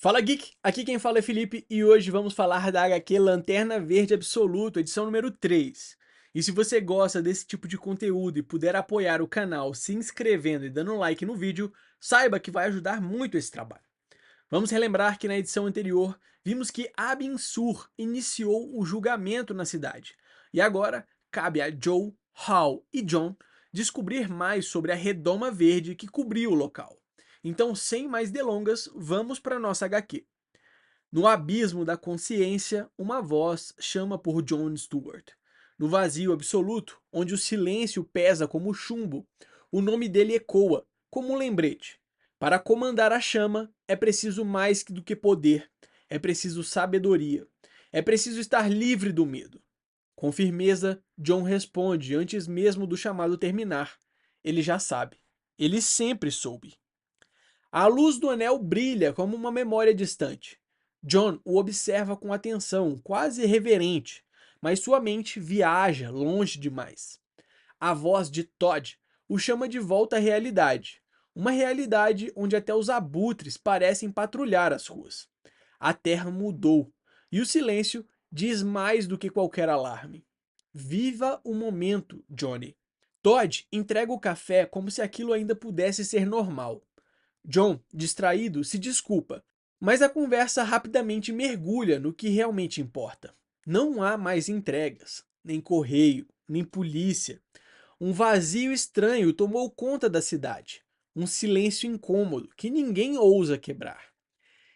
Fala Geek, aqui quem fala é Felipe e hoje vamos falar da HQ Lanterna Verde Absoluto, edição número 3. E se você gosta desse tipo de conteúdo e puder apoiar o canal se inscrevendo e dando um like no vídeo, saiba que vai ajudar muito esse trabalho. Vamos relembrar que na edição anterior vimos que Abin Sur iniciou o julgamento na cidade. E agora cabe a Joe, Hal e John descobrir mais sobre a redoma verde que cobriu o local. Então, sem mais delongas, vamos para nossa HQ. No abismo da consciência, uma voz chama por John Stewart. No vazio absoluto, onde o silêncio pesa como chumbo, o nome dele ecoa, como um lembrete. Para comandar a chama, é preciso mais do que poder, é preciso sabedoria, é preciso estar livre do medo. Com firmeza, John responde antes mesmo do chamado terminar. Ele já sabe. Ele sempre soube. A luz do anel brilha como uma memória distante. John o observa com atenção, quase reverente, mas sua mente viaja longe demais. A voz de Todd o chama de volta à realidade, uma realidade onde até os abutres parecem patrulhar as ruas. A terra mudou, e o silêncio diz mais do que qualquer alarme. Viva o momento, Johnny. Todd entrega o café como se aquilo ainda pudesse ser normal. John, distraído, se desculpa, mas a conversa rapidamente mergulha no que realmente importa. Não há mais entregas, nem correio, nem polícia. Um vazio estranho tomou conta da cidade. Um silêncio incômodo que ninguém ousa quebrar.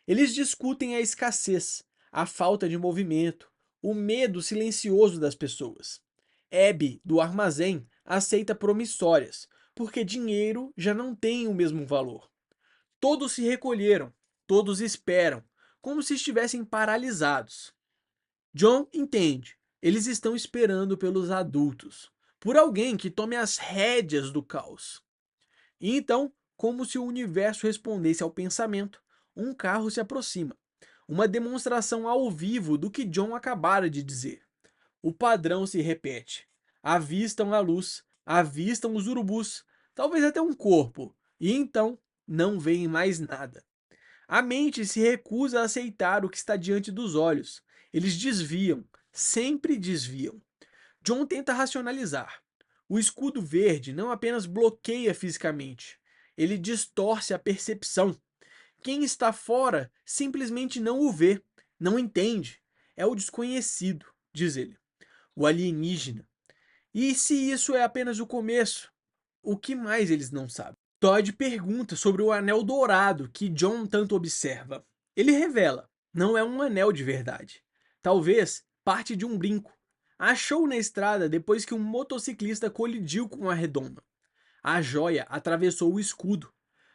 Eles discutem a escassez, a falta de movimento, o medo silencioso das pessoas. Abby, do armazém, aceita promissórias, porque dinheiro já não tem o mesmo valor. Todos se recolheram, todos esperam, como se estivessem paralisados. John entende. Eles estão esperando pelos adultos, por alguém que tome as rédeas do caos. E então, como se o universo respondesse ao pensamento, um carro se aproxima. Uma demonstração ao vivo do que John acabara de dizer. O padrão se repete. Avistam a luz, avistam os urubus, talvez até um corpo, e então não veem mais nada. A mente se recusa a aceitar o que está diante dos olhos. Eles desviam, sempre desviam. John tenta racionalizar. O escudo verde não apenas bloqueia fisicamente, ele distorce a percepção. Quem está fora simplesmente não o vê, não entende. É o desconhecido, diz ele, o alienígena. E se isso é apenas o começo? O que mais eles não sabem? Todd pergunta sobre o anel dourado que John tanto observa. Ele revela: não é um anel de verdade. Talvez parte de um brinco. Achou na estrada depois que um motociclista colidiu com a redoma. A joia atravessou o escudo,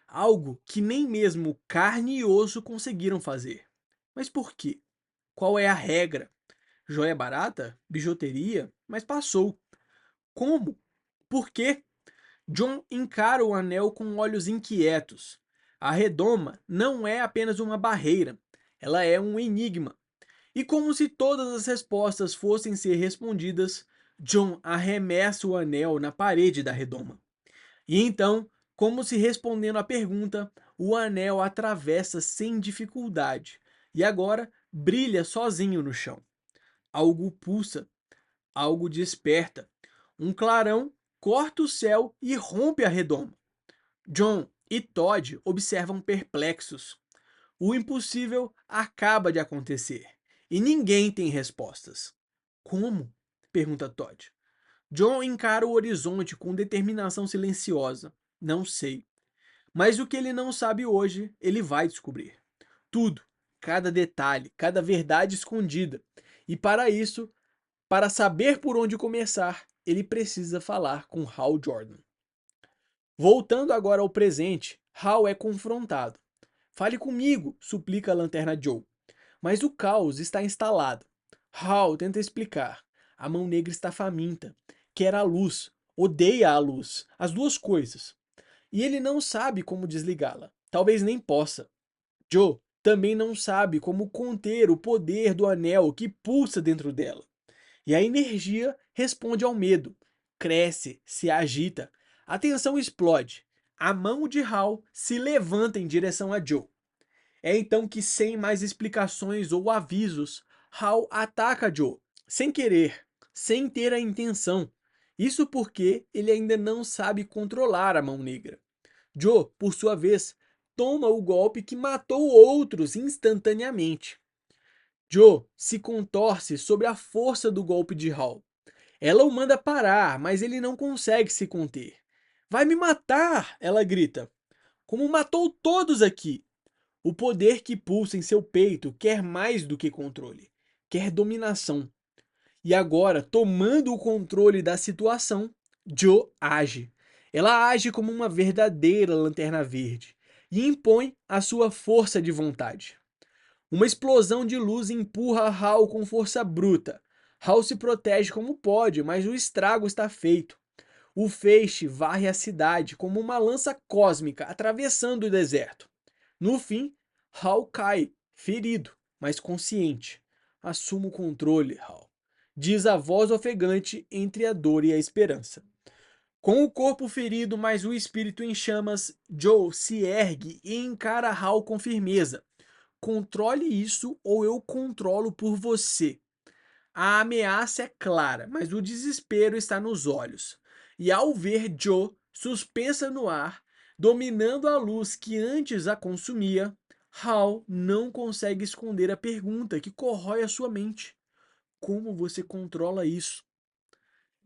algo que nem mesmo carne e osso conseguiram fazer. Mas por quê? Qual é a regra? Joia barata? Bijuteria? Mas passou. Como? Por quê? John encara o anel com olhos inquietos. A redoma não é apenas uma barreira, ela é um enigma. E como se todas as respostas fossem ser respondidas, John arremessa o anel na parede da redoma. E então, como se respondendo à pergunta, o anel atravessa sem dificuldade e agora brilha sozinho no chão. Algo pulsa, algo desperta. Um clarão corta o céu e rompe a redoma. John e Todd observam perplexos. O impossível acaba de acontecer e ninguém tem respostas. Como? Pergunta Todd. John encara o horizonte com determinação silenciosa. Não sei. Mas o que ele não sabe hoje, ele vai descobrir. Tudo, cada detalhe, cada verdade escondida. E para isso, para saber por onde começar, ele precisa falar com Hal Jordan. Voltando agora ao presente, Hal é confrontado. Fale comigo, suplica a Lanterna Joe. Mas o caos está instalado. Hal tenta explicar. A Mão Negra está faminta. Quer a luz. Odeia a luz. As duas coisas. E ele não sabe como desligá-la. Talvez nem possa. Joe também não sabe como conter o poder do anel que pulsa dentro dela. E a energia responde ao medo. Cresce, se agita. A tensão explode. A mão de Hal se levanta em direção a Joe. É então que, sem mais explicações ou avisos, Hal ataca Joe, sem querer, sem ter a intenção. Isso porque ele ainda não sabe controlar a Mão Negra. Joe, por sua vez, toma o golpe que matou outros instantaneamente. Joe se contorce sob a força do golpe de Hal. Ela o manda parar, mas ele não consegue se conter. Vai me matar! Ela grita. Como matou todos aqui! O poder que pulsa em seu peito quer mais do que controle, quer dominação. E agora, tomando o controle da situação, Joe age. Ela age como uma verdadeira Lanterna Verde e impõe a sua força de vontade. Uma explosão de luz empurra Hal com força bruta. Hal se protege como pode, mas o estrago está feito. O feixe varre a cidade como uma lança cósmica atravessando o deserto. No fim, Hal cai, ferido, mas consciente. Assuma o controle, Hal, diz a voz ofegante entre a dor e a esperança. Com o corpo ferido, mas o espírito em chamas, Joe se ergue e encara Hal com firmeza. Controle isso ou eu controlo por você. A ameaça é clara, mas o desespero está nos olhos. E ao ver Joe suspensa no ar, dominando a luz que antes a consumia, Hal não consegue esconder a pergunta que corrói a sua mente: como você controla isso?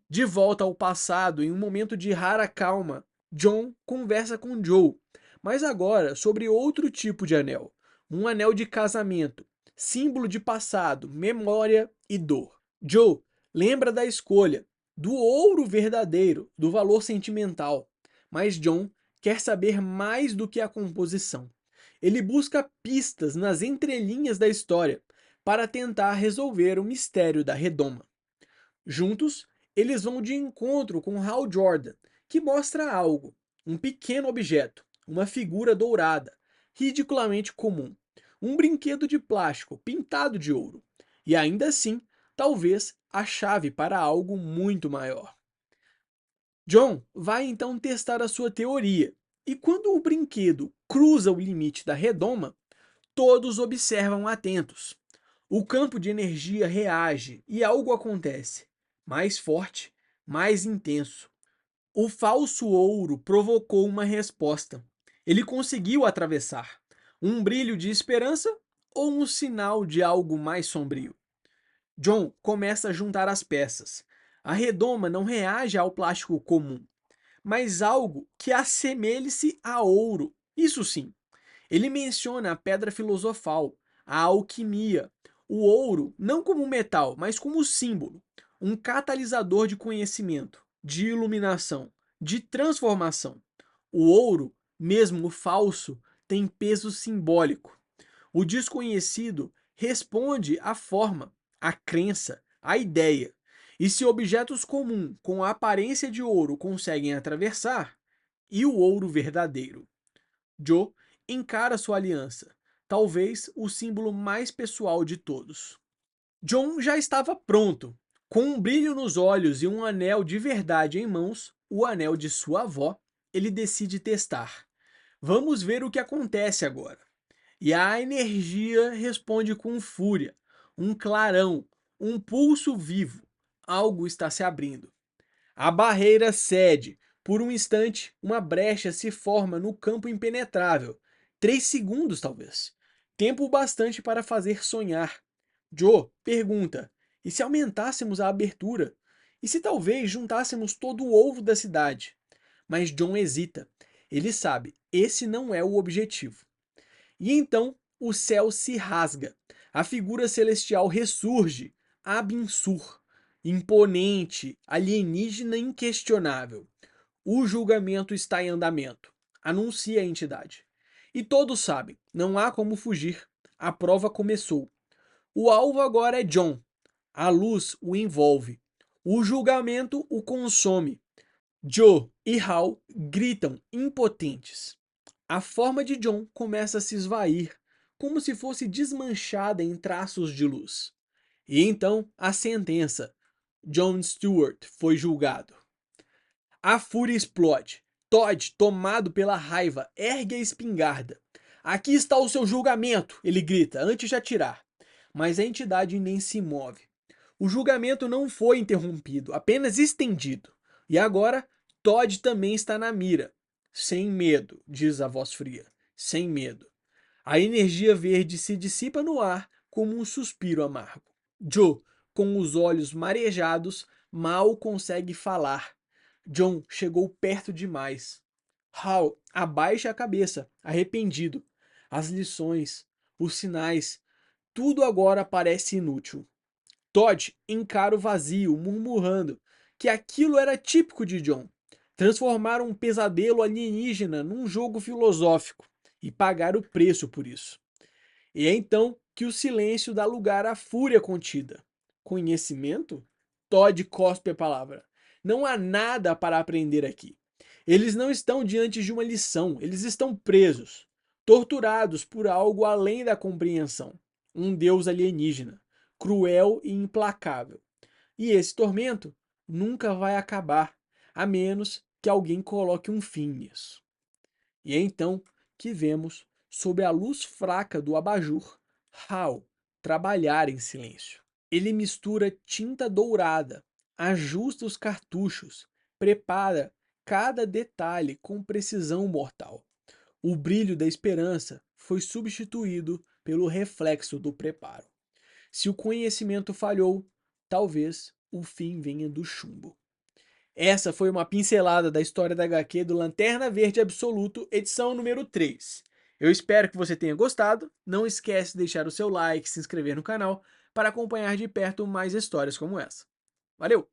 De volta ao passado, em um momento de rara calma, John conversa com Joe, mas agora sobre outro tipo de anel. Um anel de casamento, símbolo de passado, memória e dor. Joe lembra da escolha, do ouro verdadeiro, do valor sentimental, mas John quer saber mais do que a composição. Ele busca pistas nas entrelinhas da história para tentar resolver o mistério da redoma. Juntos, eles vão de encontro com Hal Jordan, que mostra algo, um pequeno objeto, uma figura dourada, ridiculamente comum, um brinquedo de plástico pintado de ouro, e ainda assim, talvez a chave para algo muito maior. John vai então testar a sua teoria, e quando o brinquedo cruza o limite da redoma, todos observam atentos. O campo de energia reage e algo acontece. Mais forte, mais intenso. O falso ouro provocou uma resposta. Ele conseguiu atravessar. Um brilho de esperança ou um sinal de algo mais sombrio? John começa a juntar as peças. A redoma não reage ao plástico comum, mas algo que assemelhe-se a ouro. Isso sim. Ele menciona a pedra filosofal, a alquimia, o ouro não como metal, mas como símbolo, um catalisador de conhecimento, de iluminação, de transformação. O ouro, mesmo o falso, tem peso simbólico. O desconhecido responde à forma, à crença, à ideia. E se objetos comuns com a aparência de ouro conseguem atravessar, e o ouro verdadeiro? Joe encara sua aliança, talvez o símbolo mais pessoal de todos. John já estava pronto. Com um brilho nos olhos e um anel de verdade em mãos, o anel de sua avó, ele decide testar. Vamos ver o que acontece agora. E a energia responde com fúria, um clarão, um pulso vivo. Algo está se abrindo. A barreira cede. Por um instante, uma brecha se forma no campo impenetrável. 3 segundos, talvez. Tempo bastante para fazer sonhar. Joe pergunta: e se aumentássemos a abertura? E se talvez juntássemos todo o ovo da cidade? Mas John hesita. Ele sabe, esse não é o objetivo. E então o céu se rasga. A figura celestial ressurge, Abin-Sur, imponente, alienígena inquestionável. O julgamento está em andamento, anuncia a entidade. E todos sabem, não há como fugir. A prova começou. O alvo agora é John. A luz o envolve. O julgamento o consome. Joe e Hal gritam impotentes. A forma de John começa a se esvair, como se fosse desmanchada em traços de luz. E então a sentença: John Stewart foi julgado. A fúria explode. Todd, tomado pela raiva, ergue a espingarda. Aqui está o seu julgamento, ele grita, antes de atirar. Mas a entidade nem se move. O julgamento não foi interrompido, apenas estendido. E agora, Todd também está na mira. Sem medo, diz a voz fria. Sem medo. A energia verde se dissipa no ar como um suspiro amargo. Joe, com os olhos marejados, mal consegue falar. John chegou perto demais. Hal abaixa a cabeça, arrependido. As lições, os sinais, tudo agora parece inútil. Todd encara o vazio, murmurando que aquilo era típico de John. Transformar um pesadelo alienígena num jogo filosófico e pagar o preço por isso. E é então que o silêncio dá lugar à fúria contida. Conhecimento? Todd cospe a palavra. Não há nada para aprender aqui. Eles não estão diante de uma lição, eles estão presos, torturados por algo além da compreensão. Um deus alienígena, cruel e implacável. E esse tormento nunca vai acabar, a menos que alguém coloque um fim nisso. E é então que vemos, sob a luz fraca do abajur, Hal trabalhar em silêncio. Ele mistura tinta dourada, ajusta os cartuchos, prepara cada detalhe com precisão mortal. O brilho da esperança foi substituído pelo reflexo do preparo. Se o conhecimento falhou, talvez o fim venha do chumbo. Essa foi uma pincelada da história da HQ do Lanterna Verde Absoluto, edição número 3. Eu espero que você tenha gostado. Não esquece de deixar o seu like, se inscrever no canal para acompanhar de perto mais histórias como essa. Valeu!